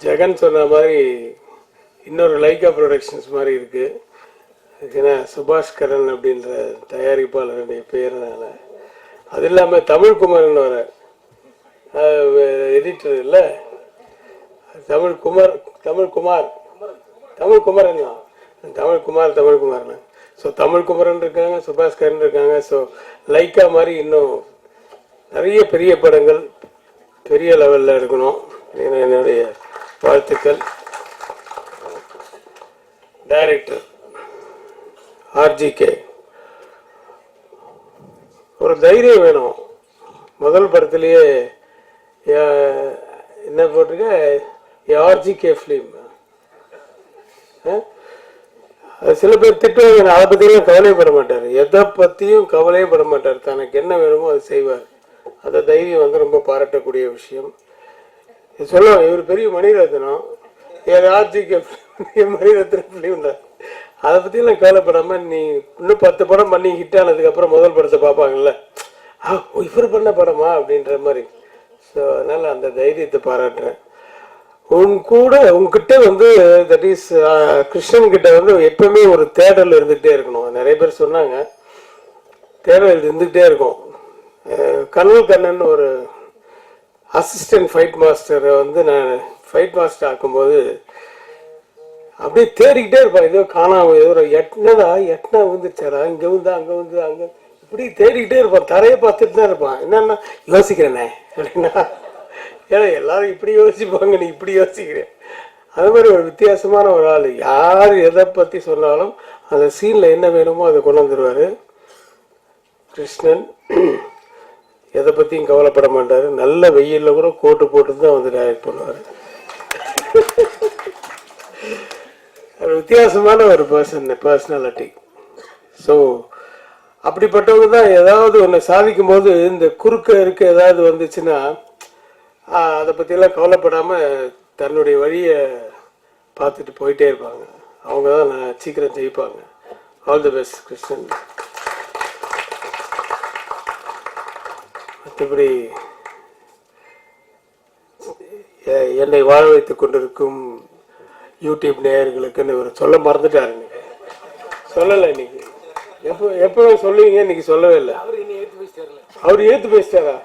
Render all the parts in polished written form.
ஜெகன் சொன்ன மாதிரி இன்னொரு லைக்கா ப்ரொடக்ஷன்ஸ் மாதிரி இருக்குது. ஏன்னா சுபாஷ் கரன் அப்படின்ற தயாரிப்பாளருடைய பேருனால, அது இல்லாமல் தமிழ்குமரன் வர எடிட்டர் இல்லை, தமிழ்குமரன் தான், தமிழ்குமாரன். ஸோ தமிழ்குமரன் இருக்காங்க, சுபாஷ் கரன் இருக்காங்க. ஸோ லைக்கா மாதிரி இன்னும் நிறைய பெரிய படங்கள் பெரிய லெவலில் இருக்கணும். என்னுடைய வாழ்த்துக்கள். டைரக்டர் ஆர்ஜிகே, ஒரு தைரியம் வேணும். முதல் படத்திலேயே என்ன போட்டிருக்க, ஆர்ஜிகே ஃபிலிம். சில பேர் திட்டுவாங்க, அதை பற்றியும் கவலைப்பட மாட்டார், எதை பற்றியும் கவலையே பட மாட்டார், தனக்கு என்ன வேணுமோ அதை செய்வார். அந்த தைரியம் வந்து ரொம்ப பாராட்டக்கூடிய விஷயம். சொல்லுவாங்க இவர் பெரிய மணிரத்னம், ஆர்ஜிகே மணிரத்னம் ஃபிலிம் தான், அதை பற்றியெல்லாம் கவலைப்படாமல் நீ இன்னும் 10 படம் பண்ணி ஹிட் ஆனதுக்கப்புறம் முதல் படத்தை பார்ப்பாங்கல்ல, இவர் பண்ண படமா அப்படின்ற மாதிரி. ஸோ அதனால் அந்த தைரியத்தை பாராட்டுறேன். உங்ககிட்ட வந்து தட் இஸ் கிருஷ்ணன் கிட்ட வந்து எப்பவுமே ஒரு தேடல் இருந்துகிட்டே இருக்கணும். நிறைய பேர் சொன்னாங்க தேடல் இருந்துகிட்டே இருக்கும். கண்ணன் ஒரு அசிஸ்டன்ட் ஃபைட் மாஸ்டரை வந்து நான் ஃபைட் மாஸ்டர் ஆக்கும்போது அப்படியே தேடிக்கிட்டே இருப்பான். ஏதோ காணாம, ஏதோ எட்டனா வந்துருச்சாரா, இங்கே வந்து அங்கே இப்படி தேடிக்கிட்டே இருப்பான். தரையை பார்த்துட்டு தான் இருப்பான். என்னன்னா யோசிக்கிறேனே அப்படின்னா, ஏன்னா எல்லாரும் இப்படி யோசிப்பாங்க, நீ இப்படி யோசிக்கிறேன். அது மாதிரி ஒரு வித்தியாசமான ஒரு ஆள். யார் எதை பற்றி சொன்னாலும் அந்த சீனில் என்ன வேணுமோ அதை கொண்டு வந்துடுவார் கிருஷ்ணன். எதை பற்றியும் கவலைப்பட மாட்டார். நல்ல வெயிலில் கூட கோட்டு போட்டு தான் வந்து டைரக்ட் பண்ணுவார். வித்தியாசமான ஒரு பர்சனாலிட்டி. ஸோ அப்படிப்பட்டவங்க தான் ஏதாவது ஒன்று சாதிக்கும் போது இந்த இருக்க ஏதாவது வந்துச்சுன்னா அதை பற்றியெல்லாம் கவலைப்படாமல் தன்னுடைய வழியை பார்த்துட்டு போயிட்டே இருப்பாங்க. அவங்க தான் நான் சீக்கிரம் ஜெயிப்பாங்க. All the best Krishnan. மற்றபடி என்னை வாழ வைத்துக் கொண்டிருக்கும் யூடியூப் நேயர்களுக்குன்னு இவர் சொல்ல மறந்துட்டாரு. இன்னைக்கு சொல்லலை. இன்னைக்கு எப்பவே சொல்லுவீங்க, இன்னைக்கு சொல்லவே இல்லை. அவர் ஏத்து பேசிட்டாரா?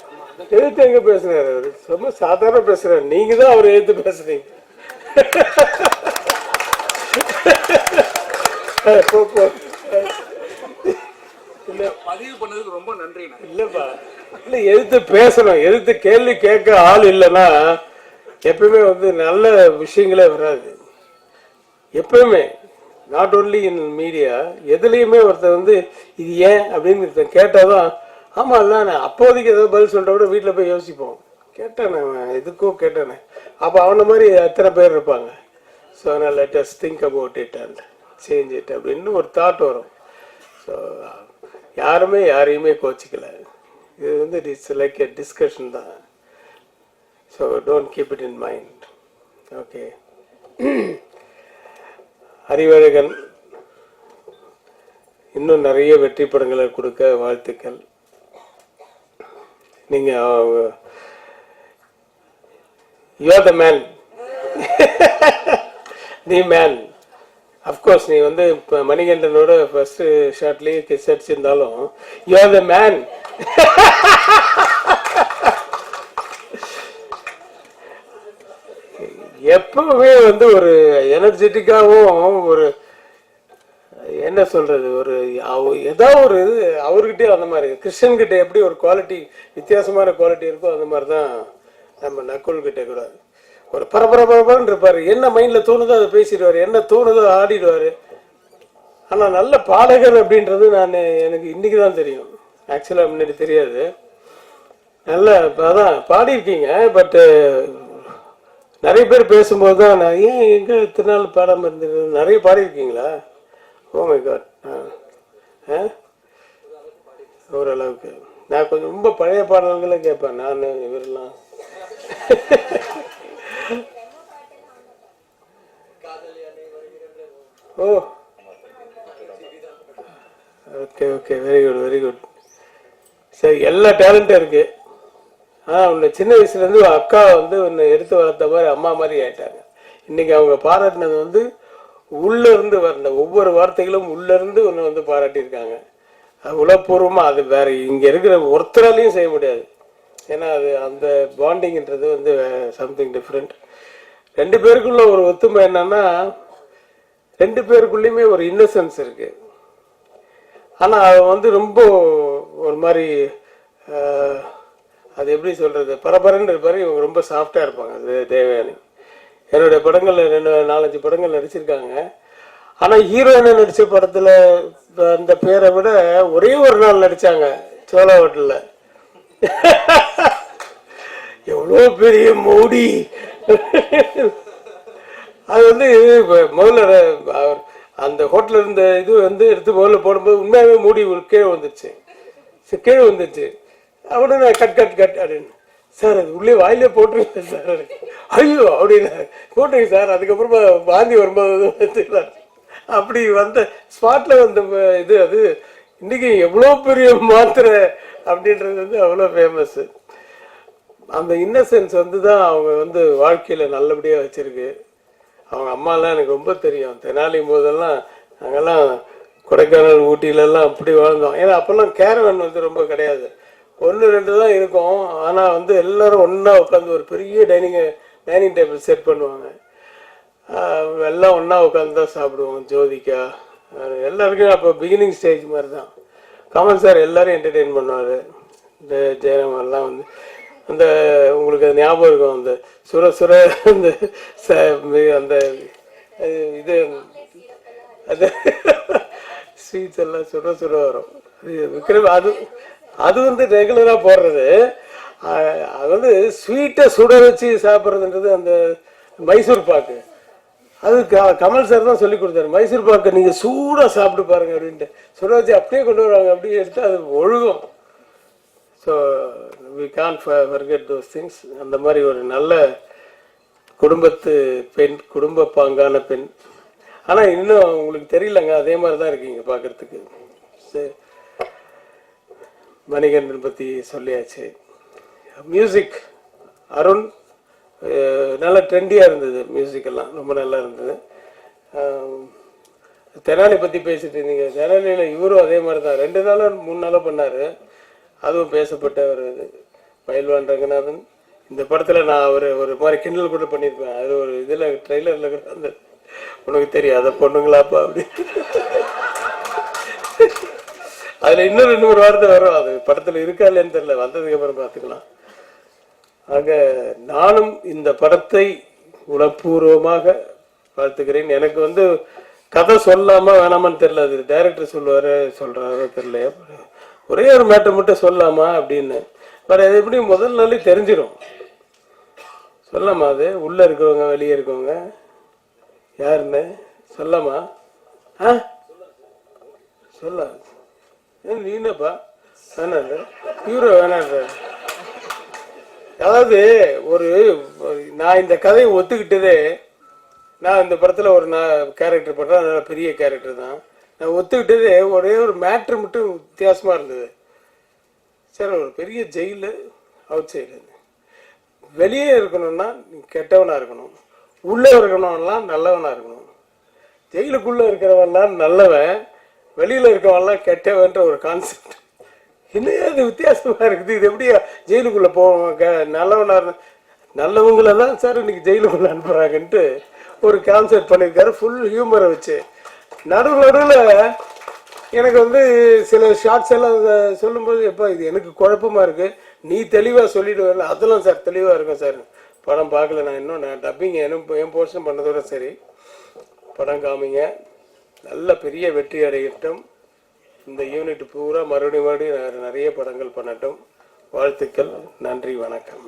எழுத்து எங்க பேசுறாரு? அவரு ரொம்ப சாதாரண பேசுறாரு. நீங்க தான் அவர் எழுத்து பேசுறீங்க. பதிவு பண்ணதுக்கு ரொம்ப நன்றி. இல்லப்பா, இல்ல எழுத்து பேசணும். எழுத்து கேள்வி கேட்க ஆள் இல்லைன்னா எப்பவுமே வந்து நல்ல விஷயங்களே வராது. எப்பவுமே நாட் ஓன்லி இன் மீடியா, எதுலேயுமே ஒருத்தர் வந்து இது ஏன் அப்படின்னு கேட்டாதான், ஆமாம் இல்லை நான் அப்போதைக்கு ஏதோ பதில் சொல்கிற விட வீட்டில் போய் யோசிப்போம். கேட்டானே எதுக்கோ கேட்டானே, அப்போ அவனை மாதிரி எத்தனை பேர் இருப்பாங்க. ஸோ அதனால் let us think about it and change it அப்படின்னு ஒரு தாட் வரும். ஸோ யாருமே யாரையுமே கோச்சிக்கலை. இது வந்து இட்ஸ் லைக் எ டிஸ்கஷன் தான். So don't keep it in mind. Okay. Arivazhagan இன்னும் நிறைய வெற்றி படங்களை கொடுக்க வாழ்த்துக்கள். நீங்க யூ ஆர் த மேன். நீ மேன். அஃப்கோர்ஸ் நீ வந்து இப்போ மணிகண்டனோட ஃபர்ஸ்ட் ஷாட்லேயே கிஸ் அடிச்சிருந்தாலும் யூ ஆர் த மேன். எப்பவுமே வந்து ஒரு எனர்ஜெட்டிக்காகவும் ஒரு என்ன சொல்றது, ஒரு ஏதாவது ஒரு இது அவர்கிட்டயே அந்த மாதிரி. கிருஷ்ணன் கிட்ட எப்படி ஒரு குவாலிட்டி, வித்தியாசமான குவாலிட்டி இருக்கோ அந்த மாதிரி தான் நம்ம நக்குல் கிட்ட கூட ஒரு பரபரன்னு இருப்பாரு. என்ன மைண்ட்ல தோணுதோ அதை பேசிடுவாரு, என்ன தோணுதோ ஆடிடுவாரு. ஆனா நல்ல பாடகர் அப்படின்றது எனக்கு இன்னைக்கு தான் தெரியும். ஆக்சுவலா முன்னாடி தெரியாது. நல்ல அதான் பாடியிருக்கீங்க. பட்டு நிறைய பேர் பேசும்போது தான் நான் ஏன் எங்கே திருநாள் பாடாமல் இருந்தது. நிறைய பாடியிருக்கீங்களா? Oh my God. ஓரளவுக்கு நான் கொஞ்சம் ரொம்ப பழைய பாடல்களே கேட்பேன் நான். இவரெல்லாம் oh okay okay, very good very good. சரி, எல்லா டேலண்ட்டும் இருக்கு. உன்னை சின்ன வயசுலேருந்து அக்கா வந்து உன்னை எடுத்து வளர்த்த மாதிரி அம்மா மாதிரி ஆயிட்டாங்க. இன்னைக்கு அவங்க பாராட்டினது வந்து உள்ள இருந்து வந்த ஒவ்வொரு வார்த்தைகளும் உள்ள இருந்து உன்னை வந்து பாராட்டியிருக்காங்க. உளப்பூர்வமாக அது வேற இங்கே இருக்கிற ஒருத்தராலையும் செய்ய முடியாது. ஏன்னா அது அந்த பாண்டிங்ன்றது வந்து சம்திங் டிஃப்ரெண்ட். ரெண்டு பேருக்குள்ள ஒரு ஒத்துமை என்னன்னா, ரெண்டு பேருக்குள்ளேயுமே ஒரு இன்னசென்ஸ் இருக்கு. ஆனால் அது வந்து ரொம்ப ஒரு மாதிரி அது எப்படி சொல்றது, பரபரன்னு இருப்பாரு. இவங்க ரொம்ப சாஃப்டா இருப்பாங்க. அது தேவயானி என்னுடைய படங்கள்ல 4-5 படங்கள் நடிச்சிருக்காங்க. ஆனா ஹீரோயினா நடிச்ச படத்துல அந்த பேரை விட ஒரே ஒரு நாள் நடிச்சாங்க சோழா ஹோட்டல்ல. எவ்வளோ பெரிய மோடி. அது வந்து முதல்ல அந்த ஹோட்டல் இருந்த இது வந்து எடுத்து முதல்ல போடும்போது உண்மையாகவே மூடி கீழே வந்துருச்சு. உடனே கட் அப்படின்னு, சார் அது உள்ளே வாயிலே போட்டுருங்க சார். ஐயோ அப்படின்னு போட்டுருங்க சார். அதுக்கப்புறமா வாந்தி வரும்போது அப்படி வந்த ஸ்பாட்ல வந்த இது அது இன்னைக்கு எவ்வளோ பெரிய மாத்திரை அப்படின்றது வந்து அவ்வளோ ஃபேமஸ். அந்த இன்னசென்ஸ் வந்து தான் அவங்க வந்து வாழ்க்கையில நல்லபடியாக வச்சிருக்கு. அவங்க அம்மாலாம் எனக்கு ரொம்ப தெரியும். தெனாலியும் போதெல்லாம் நாங்கெல்லாம் கொடைக்கானல் ஊட்டியிலலாம் அப்படி வாழ்ந்தோம். ஏன்னா அப்போல்லாம் கேரவன் வந்து ரொம்ப கிடையாது, 1-2 தான் இருக்கும். ஆனால் வந்து எல்லாரும் ஒன்றா உட்காந்து ஒரு பெரிய டைனிங் டேபிள் செட் பண்ணுவாங்க. எல்லாம் ஒன்றா உட்காந்து தான் சாப்பிடுவோம். ஜோதிகா எல்லாருக்கும் அப்போ பிகினிங் ஸ்டேஜ் மாதிரி தான். கமல் சார் எல்லாரும் என்டர்டெயின் பண்ணுவார். இந்த ஜெயராம் எல்லாம் வந்து அந்த உங்களுக்கு அது ஞாபகம் இருக்கும், அந்த சுர அந்த அந்த இது அது ஸ்வீட்ஸ் எல்லாம் சுர வரும். விக்ரம் அது வந்து ரெகுலராக போடுறது. அது வந்து ஸ்வீட்டை சுட வச்சு சாப்பிட்றதுன்றது அந்த மைசூர் பாக்கு. அது கமல் சார் தான் சொல்லி கொடுத்தாரு. மைசூர் பாக்கை நீங்கள் சூடாக சாப்பிட்டு பாருங்க அப்படின்ட்டு சுட வச்சு அப்படியே கொண்டு வருவாங்க. அப்படியே எடுத்து அது ஒழுகும். So we can't forget those things. அந்த மாதிரி ஒரு நல்ல குடும்பத்து பெண், குடும்ப பாங்கான பெண். ஆனால் இன்னும் உங்களுக்கு தெரியலங்க, அதே மாதிரி தான் இருக்கீங்க பார்க்குறதுக்கு. சரி, மணிகண்டன் பற்றி சொல்லியாச்சு. மியூசிக் அருண் நல்லா ட்ரெண்டியாக இருந்தது. மியூசிக்கெல்லாம் ரொம்ப நல்லா இருந்தது. தெனாலி பற்றி பேசிட்டு இருந்தீங்க. தெனாலியில் இவரும் அதே மாதிரி தான் 2 நாளோ 3 நாளோ பண்ணார். அதுவும் பேசப்பட்ட ஒரு இது. பயில்வான் ரங்கநாதன் இந்த படத்தில் நான் ஒரு மாதிரி கிண்டல் கூட பண்ணியிருப்பேன். அது ஒரு இதில் ட்ரெய்லரில் கூட அந்த உனக்கு தெரியும் அதை பொண்ணுங்களாப்பா அப்படி அதில் இன்னும் 2-3 வார்த்தை வரும். அது படத்தில் இருக்கா இல்லைன்னு தெரியல, வந்ததுக்கு அப்புறம் பார்த்துக்கலாம். ஆக நானும் இந்த படத்தை உணப்பூர்வமாக வாழ்த்துக்கிறேன். எனக்கு வந்து கதை சொல்லாமா வேணாமான்னு தெரியல, அது டைரக்டர் சொல்றாரோ தெரியல. ஒரே ஒரு மேட்டர் மட்டும் சொல்லாமா அப்படின்னு. பட் அது எப்படி முதல் நாளே தெரிஞ்சிடும். சொல்லாமா, அது உள்ள இருக்கவங்க வெளியே இருக்கவங்க யாருன்னு சொல்லாமா? சொல்ல நீ என்னப்பா வேணாரு ஹீரோ வேணான்ற. அதாவது நான் இந்த கதையை ஒத்துக்கிட்டதே, நான் இந்த படத்தில் ஒரு கேரக்டர் பண்ணுறேன். நல்ல பெரிய கேரக்டர் தான். நான் ஒத்துக்கிட்டதே ஒரே ஒரு மேட்ரு மட்டும் வித்தியாசமாக இருந்தது. சரி, ஒரு பெரிய ஜெயிலு அவுட் சைடு. வெளியே இருக்கணும்னா நீ கெட்டவனாக இருக்கணும், உள்ளே இருக்கணும்லாம் நல்லவனாக இருக்கணும். ஜெயிலுக்குள்ளே இருக்கிறவன்லாம் நல்லவன், வெளியில் இருக்கவன்லாம் கெட்டவன்ற ஒரு கான்செப்ட். இன்னும் அது வித்தியாசமாக இருக்குது. இது எப்படியா ஜெயிலுக்குள்ளே போவாங்க? நல்லவங்களெல்லாம் சார் இன்னைக்கு ஜெயிலுக்குள்ளே அனுப்புகிறாங்கன்ட்டு ஒரு கான்செப்ட் பண்ணியிருக்காரு, ஃபுல் ஹியூமரை வச்சு. நடுவில் எனக்கு வந்து சில ஷார்ட்ஸ் எல்லாம் சொல்லும்போது எப்போ இது எனக்கு குழப்பமாக இருக்குது, நீ தெளிவாக சொல்லிவிடுவேன். அதெல்லாம் சார் தெளிவாக இருக்கும் சார். படம் பார்க்கல, நான் டப்பிங் என் போர்ஷன் பண்ணதோட சரி. படம் காமிங்க, நல்ல பெரிய வெற்றி அடையட்டும். இந்த யூனிட் பூரா மறுபடியும் நிறைய படங்கள் பண்ணட்டும். வாழ்த்துக்கள். நன்றி, வணக்கம்.